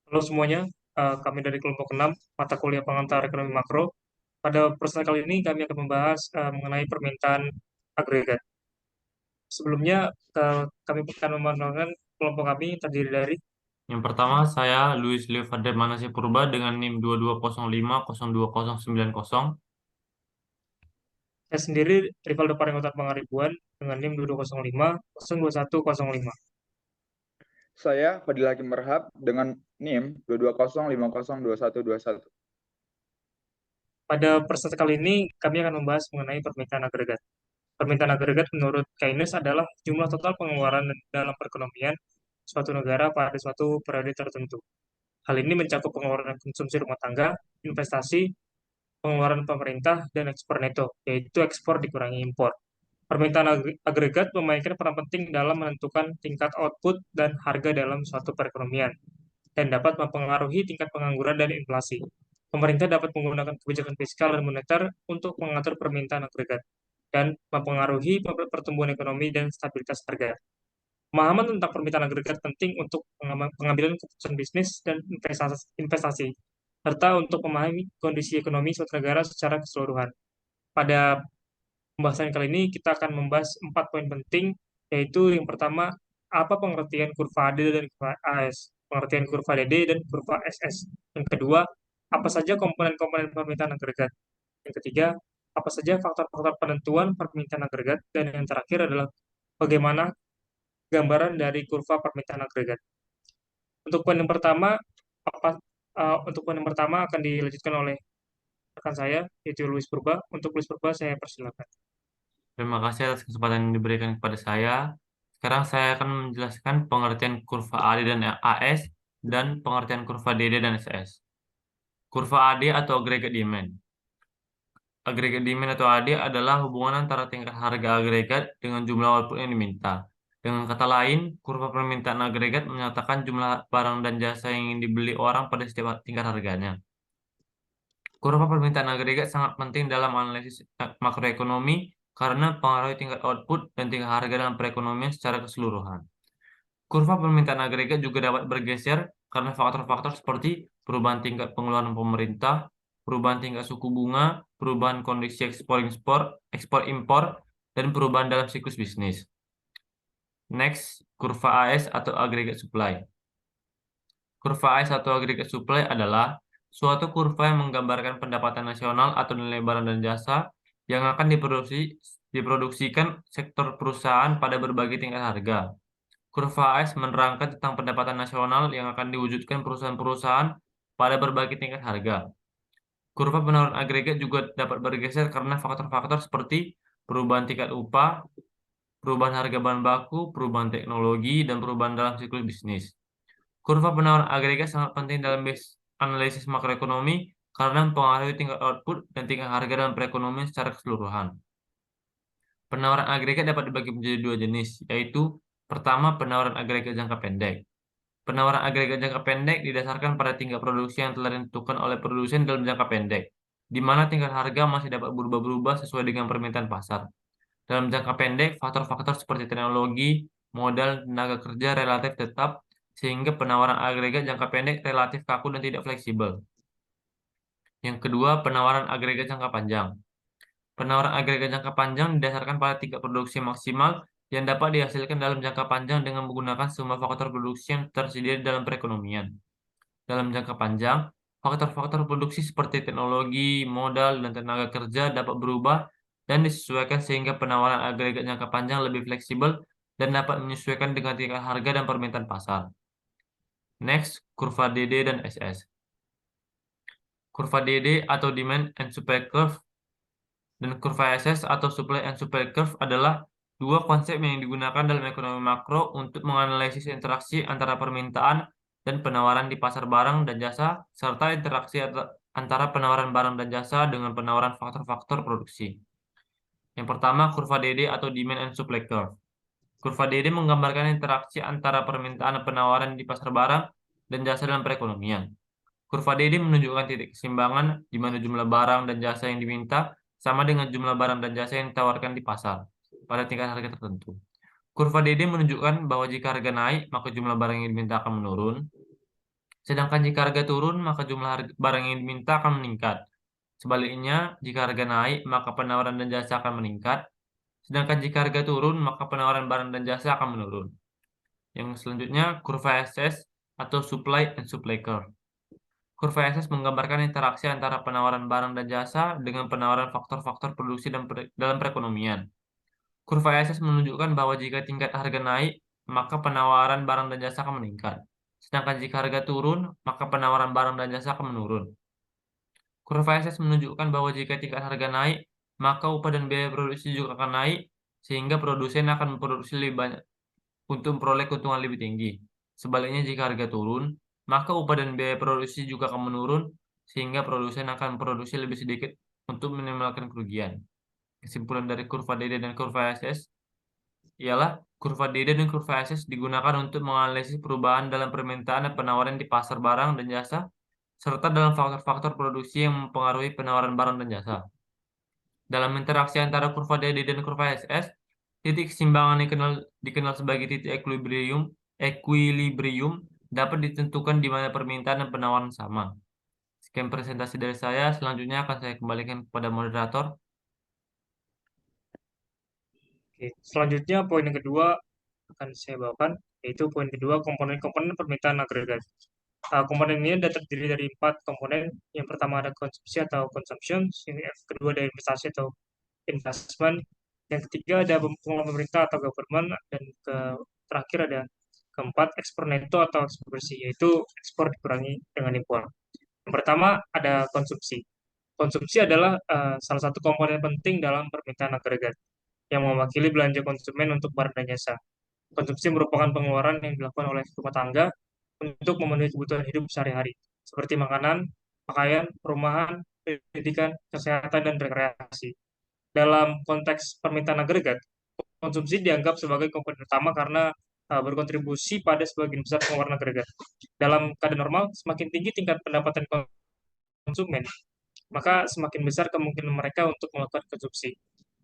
Halo semuanya, kami dari kelompok 6 mata kuliah pengantar ekonomi makro. Pada pertemuan kali ini kami akan membahas mengenai permintaan agregat. Sebelumnya, kami akan memandangkan kelompok kami terdiri dari Yang pertama, saya Luis Leo Fadel Manasih Purba dengan NIM 2205020090. saya sendiri, Rivaldo Parengkutan Pangaribuan dengan NIM 2205 02105. Saya Fadil Hakim Merhab dengan NIM 220502121. Pada pertemuan kali ini, kami akan membahas mengenai permintaan agregat. Permintaan agregat menurut Keynes adalah jumlah total pengeluaran dalam perekonomian suatu negara pada suatu periode tertentu. Hal ini mencakup pengeluaran konsumsi rumah tangga, investasi, pengeluaran pemerintah, dan ekspor neto, yaitu ekspor dikurangi impor. Permintaan agregat memainkan peran penting dalam menentukan tingkat output dan harga dalam suatu perekonomian, dan dapat mempengaruhi tingkat pengangguran dan inflasi. Pemerintah dapat menggunakan kebijakan fiskal dan moneter untuk mengatur permintaan agregat dan mempengaruhi pertumbuhan ekonomi dan stabilitas harga. Pemahaman tentang permintaan agregat penting untuk pengambilan keputusan bisnis dan investasi, serta untuk memahami kondisi ekonomi suatu negara secara keseluruhan. Pada pembahasan kali ini, kita akan membahas 4 poin penting, yaitu yang pertama, apa pengertian kurva AD dan kurva AS, pengertian kurva DD dan kurva SS. Yang kedua, apa saja komponen-komponen permintaan agregat. Yang ketiga, apa saja faktor-faktor penentuan permintaan agregat. Dan yang terakhir adalah bagaimana gambaran dari kurva permintaan agregat. Untuk poin yang pertama, apa untuk poin yang pertama akan dilanjutkan oleh rekan saya, yaitu Luis Purba. Untuk Luis Purba, saya persilakan. Terima kasih atas kesempatan yang diberikan kepada saya. Sekarang saya akan menjelaskan pengertian kurva AD dan AS dan pengertian kurva DD dan SS. Kurva AD atau aggregate demand. Aggregate demand atau AD adalah hubungan antara tingkat harga agregat dengan jumlah output yang diminta. Dengan kata lain, kurva permintaan agregat menyatakan jumlah barang dan jasa yang ingin dibeli orang pada setiap tingkat harganya. Kurva permintaan agregat sangat penting dalam analisis makroekonomi karena mempengaruhi tingkat output dan tingkat harga dalam perekonomian secara keseluruhan. Kurva permintaan agregat juga dapat bergeser karena faktor-faktor seperti perubahan tingkat pengeluaran pemerintah, perubahan tingkat suku bunga, perubahan kondisi ekspor-impor, dan perubahan dalam siklus bisnis. Next, kurva AS atau aggregate supply. Kurva AS atau aggregate supply adalah suatu kurva yang menggambarkan pendapatan nasional atau nilai barang dan jasa yang akan diproduksikan sektor perusahaan pada berbagai tingkat harga. Kurva AS menerangkan tentang pendapatan nasional yang akan diwujudkan perusahaan-perusahaan pada berbagai tingkat harga. Kurva penawaran agregat juga dapat bergeser karena faktor-faktor seperti perubahan tingkat upah, perubahan harga bahan baku, perubahan teknologi, dan perubahan dalam siklus bisnis. Kurva penawaran agregat sangat penting dalam analisis makroekonomi karena mempengaruhi tingkat output dan tingkat harga dalam perekonomian secara keseluruhan. Penawaran agregat dapat dibagi menjadi dua jenis, yaitu pertama, penawaran agregat jangka pendek. Penawaran agregat jangka pendek didasarkan pada tingkat produksi yang telah ditentukan oleh produsen dalam jangka pendek, di mana tingkat harga masih dapat berubah-ubah sesuai dengan permintaan pasar. Dalam jangka pendek, faktor-faktor seperti teknologi, modal, tenaga kerja relatif tetap, sehingga penawaran agregat jangka pendek relatif kaku dan tidak fleksibel. Yang kedua, penawaran agregat jangka panjang. Penawaran agregat jangka panjang didasarkan pada tingkat produksi maksimal yang dapat dihasilkan dalam jangka panjang dengan menggunakan semua faktor produksi yang tersedia dalam perekonomian. Dalam jangka panjang, faktor-faktor produksi seperti teknologi, modal, dan tenaga kerja dapat berubah dan disesuaikan sehingga penawaran agregat jangka panjang lebih fleksibel dan dapat menyesuaikan dengan tingkat harga dan permintaan pasar. Next, kurva DD dan SS. Kurva DD atau Demand and Supply Curve dan kurva SS atau Supply and Supply Curve adalah dua konsep yang digunakan dalam ekonomi makro untuk menganalisis interaksi antara permintaan dan penawaran di pasar barang dan jasa, serta interaksi antara penawaran barang dan jasa dengan penawaran faktor-faktor produksi. Yang pertama, kurva DD atau Demand and Supply Curve. Kurva DD menggambarkan interaksi antara permintaan dan penawaran di pasar barang dan jasa dalam perekonomian. Kurva DD menunjukkan titik keseimbangan di mana jumlah barang dan jasa yang diminta sama dengan jumlah barang dan jasa yang ditawarkan di pasar pada tingkat harga tertentu. Kurva DD menunjukkan bahwa jika harga naik, maka jumlah barang yang diminta akan menurun. Sedangkan jika harga turun, maka jumlah barang yang diminta akan meningkat. Sebaliknya, jika harga naik, maka penawaran dan jasa akan meningkat. Sedangkan jika harga turun, maka penawaran barang dan jasa akan menurun. Yang selanjutnya, kurva SS atau supply and supply curve. Kurva SS menggambarkan interaksi antara penawaran barang dan jasa dengan penawaran faktor-faktor produksi dalam perekonomian. Kurva SS menunjukkan bahwa jika tingkat harga naik, maka penawaran barang dan jasa akan meningkat. Sedangkan jika harga turun, maka penawaran barang dan jasa akan menurun. Kurva SS menunjukkan bahwa jika tingkat harga naik, maka upah dan biaya produksi juga akan naik, sehingga produsen akan memproduksi lebih banyak untuk memperoleh keuntungan lebih tinggi. Sebaliknya, jika harga turun, maka upah dan biaya produksi juga akan menurun, sehingga produsen akan memproduksi lebih sedikit untuk minimalkan kerugian. Kesimpulan dari kurva DD dan kurva SS ialah kurva DD dan kurva SS digunakan untuk menganalisis perubahan dalam permintaan dan penawaran di pasar barang dan jasa, serta dalam faktor-faktor produksi yang mempengaruhi penawaran barang dan jasa. Dalam interaksi antara kurva DD dan kurva SS, titik keseimbangan dikenal sebagai titik equilibrium dapat ditentukan di mana permintaan dan penawaran sama. Sekian presentasi dari saya, selanjutnya akan saya kembalikan kepada moderator. Oke, selanjutnya poin yang kedua akan saya bawakan, yaitu poin kedua, komponen-komponen permintaan agregat. Komponen ini terdiri dari 4 komponen. Yang pertama ada konsumsi atau consumption, yang kedua ada investasi atau investment, yang ketiga ada pengelolaan pemerintah atau government, dan terakhir ada keempat ekspor neto atau ekspor bersih, yaitu ekspor dikurangi dengan impor. Yang pertama ada konsumsi. Konsumsi adalah salah satu komponen penting dalam permintaan agregat yang mewakili belanja konsumen untuk barang dan jasa. Konsumsi merupakan pengeluaran yang dilakukan oleh rumah tangga untuk memenuhi kebutuhan hidup sehari-hari, seperti makanan, pakaian, perumahan, pendidikan, kesehatan, dan rekreasi. Dalam konteks permintaan agregat, konsumsi dianggap sebagai komponen utama karena berkontribusi pada sebagian besar pengeluaran agregat. Dalam keadaan normal, semakin tinggi tingkat pendapatan konsumen, maka semakin besar kemungkinan mereka untuk melakukan konsumsi.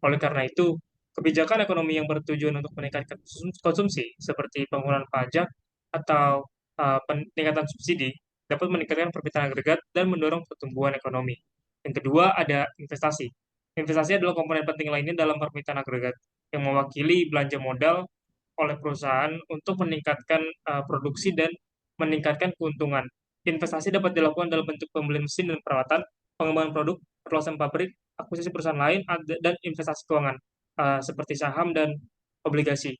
Oleh karena itu, kebijakan ekonomi yang bertujuan untuk meningkatkan konsumsi, seperti pengurangan pajak atau peningkatan subsidi, dapat meningkatkan permintaan agregat dan mendorong pertumbuhan ekonomi. Yang kedua, ada investasi. Investasi adalah komponen penting lainnya dalam permintaan agregat, yang mewakili belanja modal oleh perusahaan untuk meningkatkan produksi dan meningkatkan keuntungan. Investasi dapat dilakukan dalam bentuk pembelian mesin dan peralatan, pengembangan produk, perluasan pabrik, akuisisi perusahaan lain, dan investasi keuangan, seperti saham dan obligasi.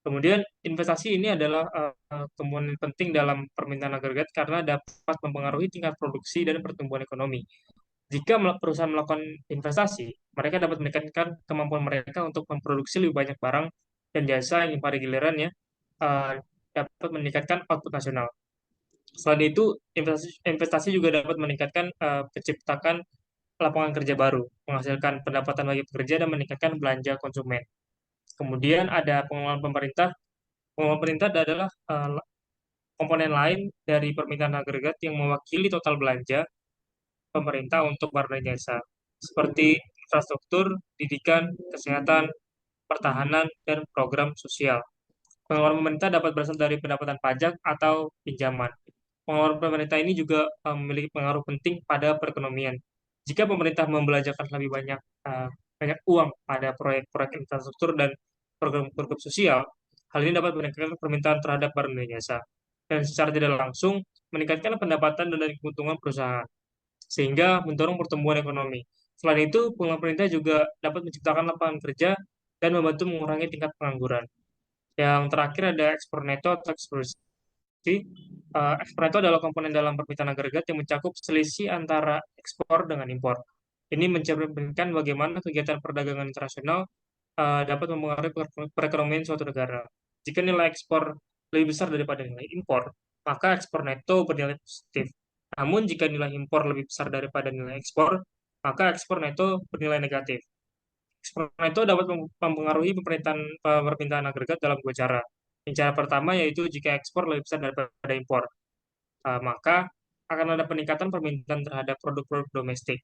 Kemudian, investasi ini adalah komponen penting dalam permintaan agregat karena dapat mempengaruhi tingkat produksi dan pertumbuhan ekonomi. Jika perusahaan melakukan investasi, mereka dapat meningkatkan kemampuan mereka untuk memproduksi lebih banyak barang dan jasa yang pada gilirannya uh, dapat meningkatkan output nasional. Selain itu, investasi juga dapat meningkatkan penciptakan lapangan kerja baru, menghasilkan pendapatan bagi pekerja, dan meningkatkan belanja konsumen. Kemudian ada pengelolaan pemerintah. Pengelolaan pemerintah adalah komponen lain dari permintaan agregat yang mewakili total belanja pemerintah untuk barang dan jasa, seperti infrastruktur, pendidikan, kesehatan, pertahanan, dan program sosial. Pengeluaran pemerintah dapat berasal dari pendapatan pajak atau pinjaman. Pengeluaran pemerintah ini juga memiliki pengaruh penting pada perekonomian. Jika pemerintah membelanjakan lebih banyak uang pada proyek-proyek infrastruktur dan program-program sosial, hal ini dapat meningkatkan permintaan terhadap barang dan jasa, dan secara tidak langsung meningkatkan pendapatan dan keuntungan perusahaan, sehingga mendorong pertumbuhan ekonomi. Selain itu, pengelolaan pemerintah juga dapat menciptakan lapangan kerja dan membantu mengurangi tingkat pengangguran. Yang terakhir ada ekspor neto atau ekspor bersih. Ekspor neto adalah komponen dalam permintaan agregat yang mencakup selisih antara ekspor dengan impor. Ini mencerminkan bagaimana kegiatan perdagangan internasional dapat mempengaruhi perekonomian suatu negara. Jika nilai ekspor lebih besar daripada nilai impor, maka ekspor neto bernilai positif. Namun, jika nilai impor lebih besar daripada nilai ekspor, maka ekspor neto bernilai negatif. Ekspor neto dapat mempengaruhi permintaan agregat dalam dua cara. Yang cara pertama yaitu jika ekspor lebih besar daripada impor, maka akan ada peningkatan permintaan terhadap produk-produk domestik.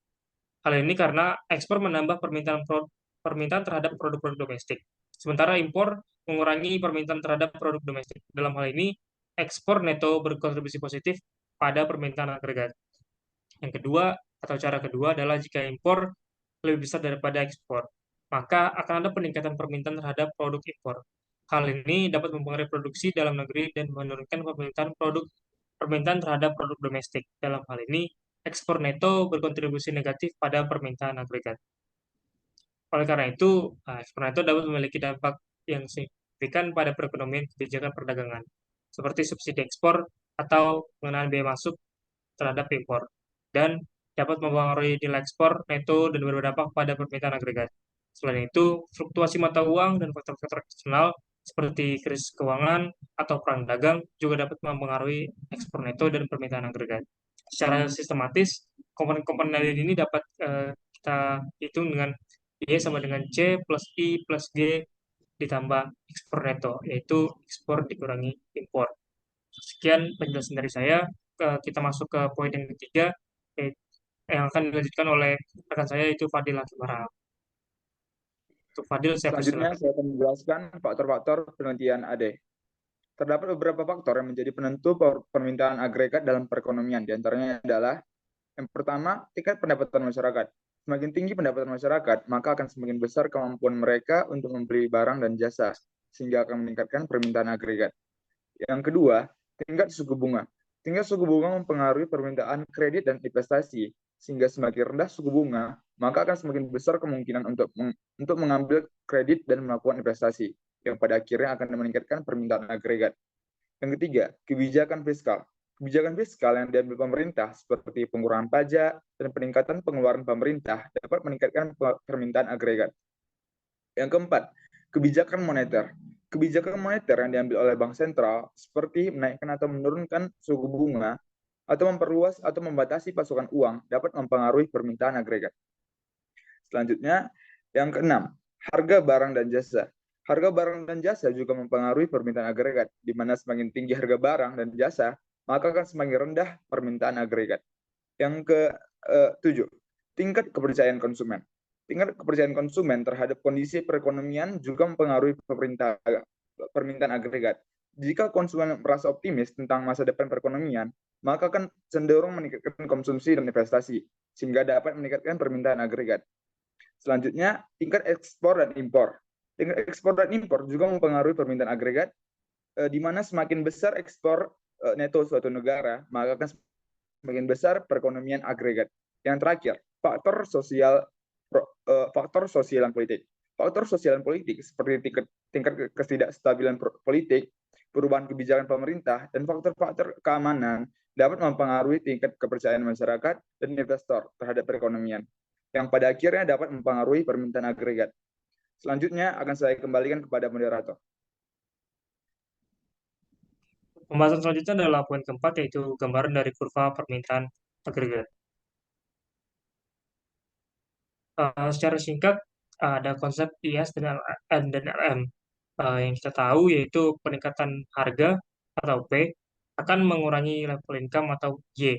Hal ini karena ekspor menambah permintaan terhadap produk-produk domestik, sementara impor mengurangi permintaan terhadap produk domestik. Dalam hal ini, ekspor neto berkontribusi positif pada permintaan agregat. Yang kedua, atau cara kedua adalah jika impor lebih besar daripada ekspor, maka akan ada peningkatan permintaan terhadap produk impor. Hal ini dapat mempengaruhi produksi dalam negeri dan menurunkan permintaan terhadap produk domestik. Dalam hal ini, ekspor neto berkontribusi negatif pada permintaan agregat. Oleh karena itu, ekspor neto dapat memiliki dampak yang signifikan pada perekonomian kebijakan perdagangan, seperti subsidi ekspor atau pengenaan biaya masuk terhadap impor, dan dapat mempengaruhi nilai ekspor neto dan berdampak pada permintaan agregat. Selain itu, fluktuasi mata uang dan faktor-faktor eksternal seperti krisis keuangan atau perang dagang juga dapat mempengaruhi ekspor neto dan permintaan agregat. Secara sistematis, komponen-komponen ini dapat kita hitung dengan Y sama dengan C plus I plus G ditambah ekspor neto, yaitu ekspor dikurangi impor. Sekian penjelasan dari saya. Kita masuk ke poin yang ketiga, yang akan dilanjutkan oleh rekan saya, yaitu Fadil Lakimarang. Untuk Fadil, saya Selanjutnya, persilakan. saya akan menjelaskan faktor-faktor penelitian AD. Terdapat beberapa faktor yang menjadi penentu permintaan agregat dalam perekonomian. Di antaranya adalah yang pertama, tingkat pendapatan masyarakat. Semakin tinggi pendapatan masyarakat, maka akan semakin besar kemampuan mereka untuk membeli barang dan jasa, sehingga akan meningkatkan permintaan agregat. Yang kedua, tingkat suku bunga. Tingkat suku bunga mempengaruhi permintaan kredit dan investasi, sehingga semakin rendah suku bunga, maka akan semakin besar kemungkinan untuk mengambil kredit dan melakukan investasi, yang pada akhirnya akan meningkatkan permintaan agregat. Yang ketiga, kebijakan fiskal. Kebijakan fiskal yang diambil pemerintah seperti pengurangan pajak dan peningkatan pengeluaran pemerintah dapat meningkatkan permintaan agregat. Yang keempat, kebijakan moneter. Kebijakan moneter yang diambil oleh bank sentral seperti menaikkan atau menurunkan suku bunga atau memperluas atau membatasi pasokan uang dapat mempengaruhi permintaan agregat. Selanjutnya, yang keenam, harga barang dan jasa. Harga barang dan jasa juga mempengaruhi permintaan agregat, di mana semakin tinggi harga barang dan jasa, maka akan semakin rendah permintaan agregat. Yang ketujuh, tingkat kepercayaan konsumen. Tingkat kepercayaan konsumen terhadap kondisi perekonomian juga mempengaruhi permintaan agregat. Jika konsumen merasa optimis tentang masa depan perekonomian, maka akan cenderung meningkatkan konsumsi dan investasi, sehingga dapat meningkatkan permintaan agregat. Selanjutnya, tingkat ekspor dan impor. Tingkat ekspor dan impor juga mempengaruhi permintaan agregat, di mana semakin besar ekspor neto suatu negara, maka akan semakin besar perekonomian agregat. Yang terakhir, faktor sosial dan politik. Faktor sosial dan politik seperti tingkat ketidakstabilan politik, perubahan kebijakan pemerintah, dan faktor-faktor keamanan dapat mempengaruhi tingkat kepercayaan masyarakat dan investor terhadap perekonomian, yang pada akhirnya dapat mempengaruhi permintaan agregat. Selanjutnya akan saya kembalikan kepada moderator. Pembahasan selanjutnya adalah poin keempat, yaitu gambaran dari kurva permintaan agregat. Secara singkat, ada konsep IS dan LM. Yang kita tahu yaitu peningkatan harga atau P akan mengurangi level income atau Y.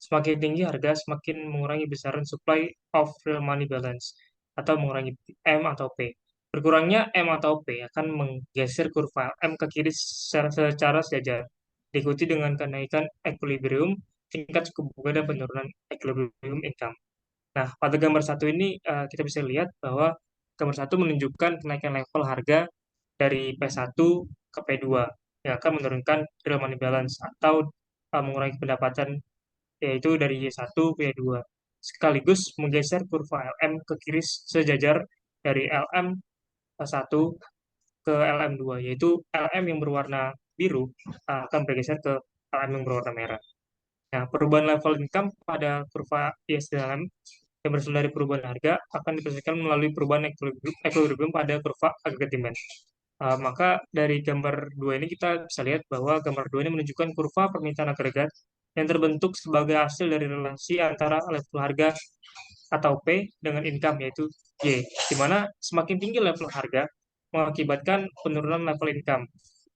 Semakin tinggi harga, semakin mengurangi besaran supply of real money balance atau mengurangi M atau P. Berkurangnya M atau P akan menggeser kurva M ke kiri secara sejajar, diikuti dengan kenaikan equilibrium, tingkat suku bunga dan penurunan equilibrium income. Nah, pada gambar satu ini kita bisa lihat bahwa gambar satu menunjukkan kenaikan level harga dari P1 ke P2 yang akan menurunkan real money balance atau mengurangi pendapatan, yaitu dari Y1 ke Y2. Sekaligus menggeser kurva LM ke kiri sejajar dari LM1 ke LM2, yaitu LM yang berwarna biru akan bergeser ke LM yang berwarna merah. Nah, perubahan level income pada kurva ISDLM yang berasal dari perubahan harga akan diprediksikan melalui perubahan equilibrium pada kurva aggregate demand. Maka dari gambar 2 ini kita bisa lihat bahwa gambar 2 ini menunjukkan kurva permintaan agregat yang terbentuk sebagai hasil dari relasi antara level harga atau P dengan income, yaitu Y, di mana semakin tinggi level harga mengakibatkan penurunan level income.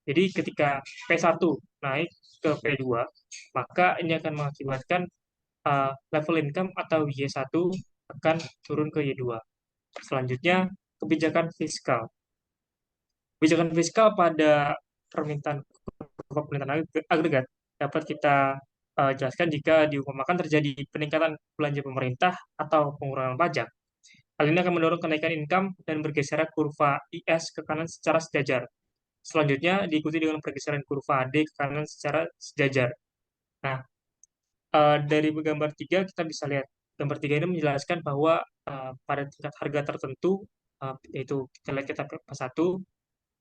Jadi ketika P1 naik ke P2, maka ini akan mengakibatkan level income atau Y1 akan turun ke Y2. Selanjutnya, kebijakan fiskal. Kebijakan fiskal pada permintaan agregat dapat kita jelaskan jika diumpamakan terjadi peningkatan belanja pemerintah atau pengurangan pajak. Hal ini akan mendorong kenaikan income dan bergeser kurva IS ke kanan secara sejajar. Selanjutnya diikuti dengan pergeseran kurva AD ke kanan secara sejajar. Nah, dari gambar 3 kita bisa lihat. Gambar 3 ini menjelaskan bahwa pada tingkat harga tertentu, yaitu kita lihat kita satu,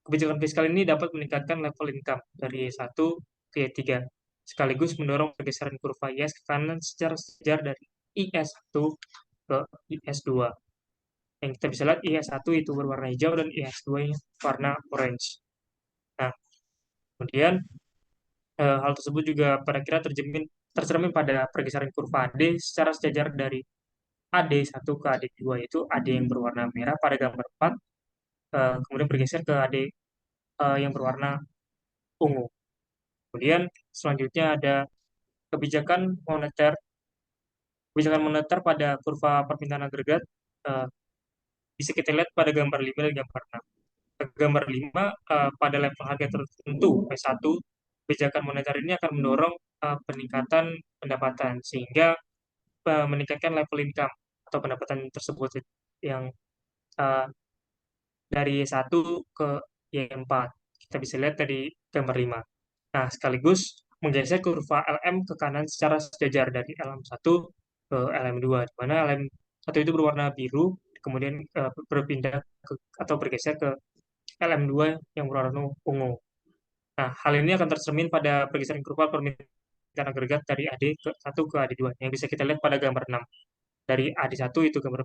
kebijakan fiskal ini dapat meningkatkan level income dari Y1 ke Y3, sekaligus mendorong pergeseran kurva IS ke kanan secara sejajar dari IS1 ke IS2. Yang kita bisa lihat IS1 itu berwarna hijau dan IS2 ini warna orange. Nah, kemudian hal tersebut juga pada kira tercermin pada pergeseran kurva AD secara sejajar dari AD1 ke AD2, yaitu AD yang berwarna merah pada gambar 4, kemudian bergeser ke AD yang berwarna ungu. Kemudian selanjutnya ada kebijakan moneter. Kebijakan moneter pada kurva permintaan agregat eh, bisa kita lihat pada gambar 5 dan gambar 6. Gambar 5, pada level harga tertentu P1, kebijakan moneter ini akan mendorong peningkatan pendapatan sehingga meningkatkan level income atau pendapatan tersebut yang uh, dari Y1 ke Y4. Kita bisa lihat dari gambar 5. Nah, sekaligus menggeser kurva LM ke kanan secara sejajar dari LM1 ke LM2, di mana LM1 itu berwarna biru, kemudian berpindah atau bergeser ke LM2 yang berwarna ungu. Nah, hal ini akan tercermin pada pergeseran kurva permintaan agregat dari AD ke 1 ke AD2, yang bisa kita lihat pada gambar 6. Dari AD1 itu gambar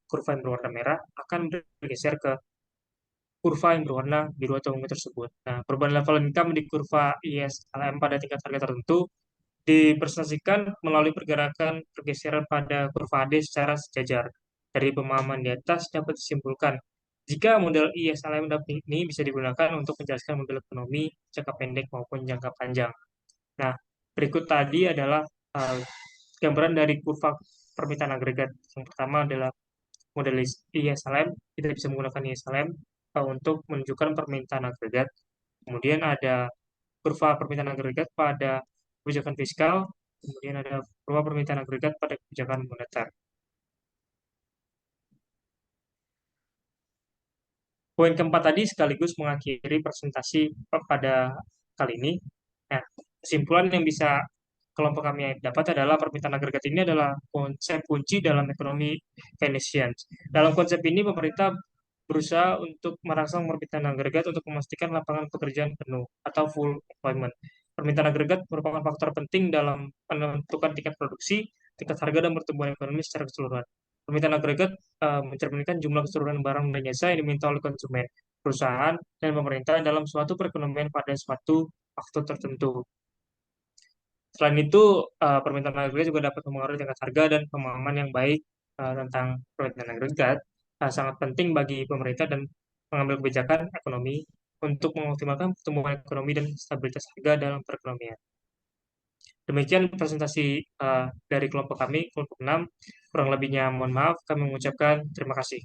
kurva yang berwarna merah akan bergeser ke kurva yang berwarna biru atau ungu tersebut. Nah, perubahan level income di kurva ISLM pada tingkat harga tertentu dipresentasikan melalui pergerakan pergeseran pada kurva AD secara sejajar. Dari pemahaman di atas dapat disimpulkan jika model ISLM ini bisa digunakan untuk menjelaskan model ekonomi jangka pendek maupun jangka panjang. Nah, berikut tadi adalah gambaran dari kurva permintaan agregat. Yang pertama adalah model ISLM, kita bisa menggunakan ISLM untuk menunjukkan permintaan agregat. Kemudian ada kurva permintaan agregat pada kebijakan fiskal, kemudian ada kurva permintaan agregat pada kebijakan moneter. Poin keempat tadi sekaligus mengakhiri presentasi pada kali ini. Nah, kesimpulan yang bisa kelompok kami dapat adalah permintaan agregat ini adalah konsep kunci dalam ekonomi Keynesian. Dalam konsep ini, pemerintah berusaha untuk merangsang permintaan agregat untuk memastikan lapangan pekerjaan penuh atau full employment. Permintaan agregat merupakan faktor penting dalam menentukan tingkat produksi, tingkat harga, dan pertumbuhan ekonomi secara keseluruhan. Permintaan agregat mencerminkan jumlah keseluruhan barang dan jasa yang diminta oleh konsumen, perusahaan, dan pemerintah dalam suatu perekonomian pada suatu waktu tertentu. Selain itu, permintaan agregat juga dapat mempengaruhi tingkat harga dan pemahaman yang baik tentang permintaan agregat sangat penting bagi pemerintah dan mengambil kebijakan ekonomi untuk mengoptimalkan pertumbuhan ekonomi dan stabilitas harga dalam perekonomian. Demikian presentasi dari kelompok kami, kelompok 6. Kurang lebihnya mohon maaf, kami mengucapkan terima kasih.